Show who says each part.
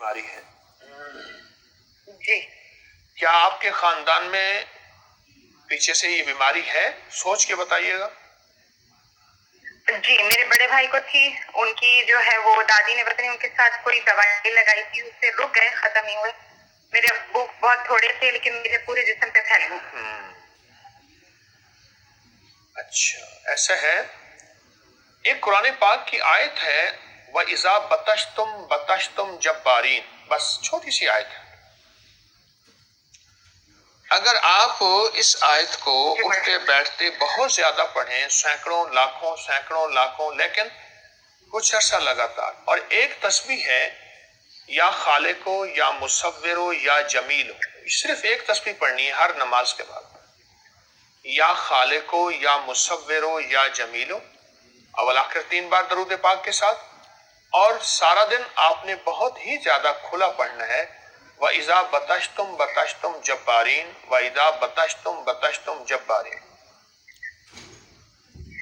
Speaker 1: بیماری ہے؟
Speaker 2: جی
Speaker 1: کیا آپ کے خاندان میں پیچھے سے یہ بیماری ہے؟ سوچ کے بتائیے گا۔
Speaker 2: جی میرے بڑے بھائی کو تھی، ان کی جو ہے وہ دادی نے پتہ نہیں ان کے ساتھ کوئی دوائی لگائی تھی، اس سے رک گئے، ختم نہیں ہوئے۔ میرے ابو بہت تھوڑے تھے لیکن میرے پورے جسم پہ پھیل گئے۔
Speaker 1: اچھا ایسا ہے، ایک قرآن پاک کی آیت ہے وَإِذَا بَطَشْتُمْ بَطَشْتُمْ جَبَّارِينَ، بس چھوٹی سی آیت ہے۔ اگر آپ اس آیت کو اٹھتے بیٹھتے بہت زیادہ پڑھیں، سینکڑوں لاکھوں، لیکن کچھ عرصہ لگاتار، اور ایک تسبیح ہے یا خالقو یا مصورو یا جمیلو، صرف ایک تسبیح پڑھنی ہے ہر نماز کے بعد، یا خالقو یا مصورو یا جمیلو، اول آخر 3 بار درود پاک کے ساتھ، اور سارا دن آپ نے بہت ہی زیادہ کھلا پڑھنا ہے وَإِذَا بَطَشْتُمْ بَطَشْتُمْ جَبَّارِينَ، وَإِذَا بَطَشْتُمْ بَطَشْتُمْ جَبَّارِينَ۔